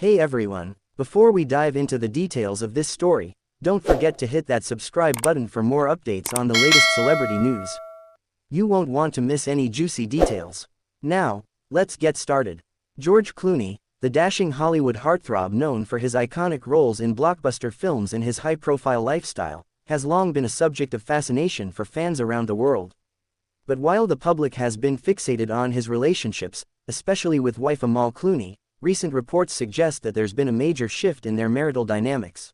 Hey everyone, before we dive into the details of this story, don't forget to hit that subscribe button for more updates on the latest celebrity news. You won't want to miss any juicy details. Now, let's get started. George Clooney, the dashing Hollywood heartthrob known for his iconic roles in blockbuster films and his high-profile lifestyle, has long been a subject of fascination for fans around the world. But while the public has been fixated on his relationships, especially with wife Amal Clooney, recent reports suggest that there's been a major shift in their marital dynamics.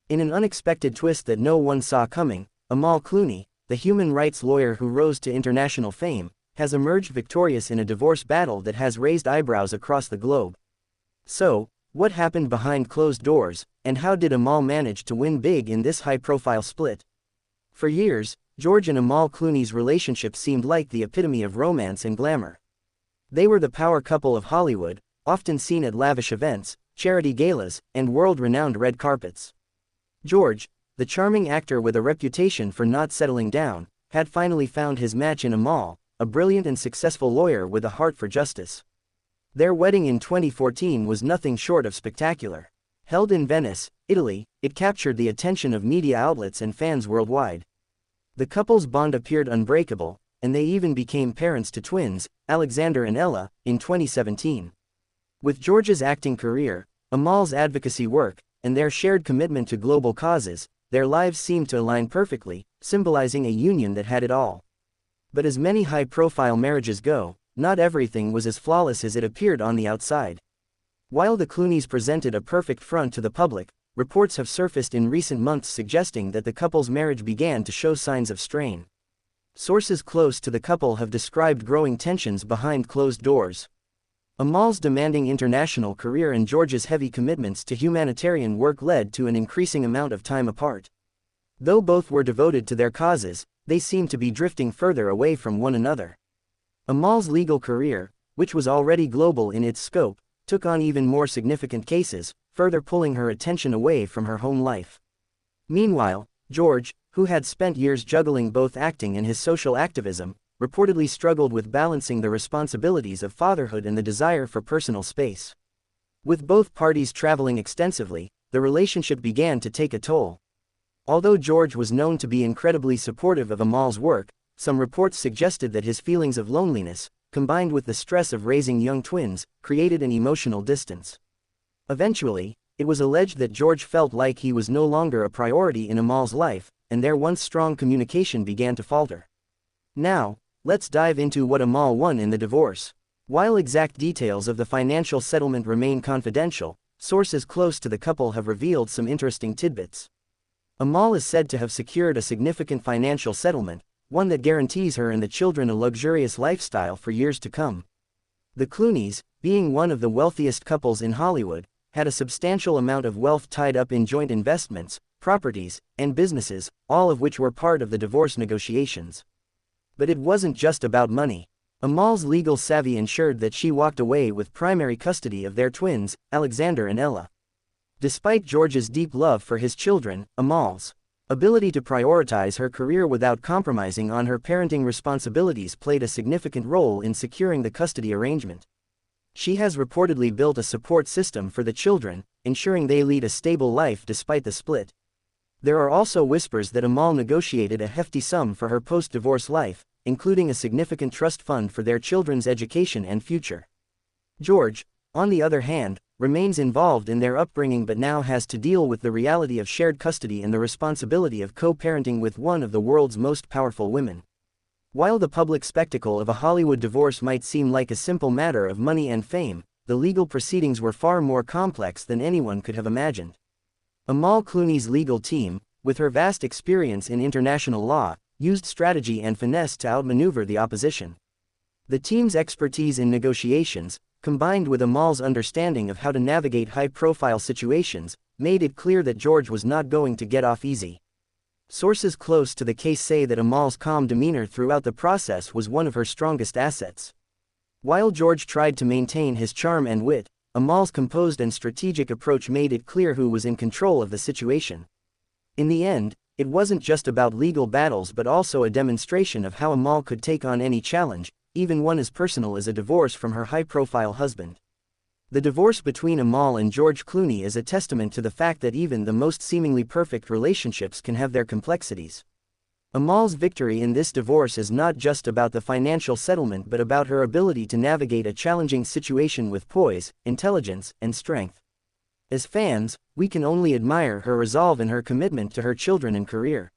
In an unexpected twist that no one saw coming, Amal Clooney, the human rights lawyer who rose to international fame, has emerged victorious in a divorce battle that has raised eyebrows across the globe. So, what happened behind closed doors, and how did Amal manage to win big in this high-profile split? For years, George and Amal Clooney's relationship seemed like the epitome of romance and glamour. They were the power couple of Hollywood, often seen at lavish events, charity galas, and world-renowned red carpets. George, the charming actor with a reputation for not settling down, had finally found his match in Amal, a brilliant and successful lawyer with a heart for justice. Their wedding in 2014 was nothing short of spectacular. Held in Venice, Italy, it captured the attention of media outlets and fans worldwide. The couple's bond appeared unbreakable, and they even became parents to twins, Alexander and Ella, in 2017. With George's acting career, Amal's advocacy work, and their shared commitment to global causes, their lives seemed to align perfectly, symbolizing a union that had it all. But as many high-profile marriages go, not everything was as flawless as it appeared on the outside. While the Clooneys presented a perfect front to the public, reports have surfaced in recent months suggesting that the couple's marriage began to show signs of strain. Sources close to the couple have described growing tensions behind closed doors. Amal's demanding international career and George's heavy commitments to humanitarian work led to an increasing amount of time apart. Though both were devoted to their causes, they seemed to be drifting further away from one another. Amal's legal career, which was already global in its scope, took on even more significant cases, further pulling her attention away from her home life. Meanwhile, George, who had spent years juggling both acting and his social activism, reportedly struggled with balancing the responsibilities of fatherhood and the desire for personal space. With both parties traveling extensively, the relationship began to take a toll. Although George was known to be incredibly supportive of Amal's work, some reports suggested that his feelings of loneliness, combined with the stress of raising young twins, created an emotional distance. Eventually, it was alleged that George felt like he was no longer a priority in Amal's life, and their once strong communication began to falter. Now, let's dive into what Amal won in the divorce. While exact details of the financial settlement remain confidential, sources close to the couple have revealed some interesting tidbits. Amal is said to have secured a significant financial settlement, one that guarantees her and the children a luxurious lifestyle for years to come. The Clooneys, being one of the wealthiest couples in Hollywood, had a substantial amount of wealth tied up in joint investments, properties, and businesses, all of which were part of the divorce negotiations. But it wasn't just about money. Amal's legal savvy ensured that she walked away with primary custody of their twins, Alexander and Ella. Despite George's deep love for his children, Amal's ability to prioritize her career without compromising on her parenting responsibilities played a significant role in securing the custody arrangement. She has reportedly built a support system for the children, ensuring they lead a stable life despite the split. There are also whispers that Amal negotiated a hefty sum for her post-divorce life, including a significant trust fund for their children's education and future. George, on the other hand, remains involved in their upbringing but now has to deal with the reality of shared custody and the responsibility of co-parenting with one of the world's most powerful women. While the public spectacle of a Hollywood divorce might seem like a simple matter of money and fame, the legal proceedings were far more complex than anyone could have imagined. Amal Clooney's legal team, with her vast experience in international law, used strategy and finesse to outmaneuver the opposition. The team's expertise in negotiations, combined with Amal's understanding of how to navigate high-profile situations, made it clear that George was not going to get off easy. Sources close to the case say that Amal's calm demeanor throughout the process was one of her strongest assets. While George tried to maintain his charm and wit, Amal's composed and strategic approach made it clear who was in control of the situation. In the end, it wasn't just about legal battles but also a demonstration of how Amal could take on any challenge, even one as personal as a divorce from her high-profile husband. The divorce between Amal and George Clooney is a testament to the fact that even the most seemingly perfect relationships can have their complexities. Amal's victory in this divorce is not just about the financial settlement but about her ability to navigate a challenging situation with poise, intelligence, and strength. As fans, we can only admire her resolve and her commitment to her children and career.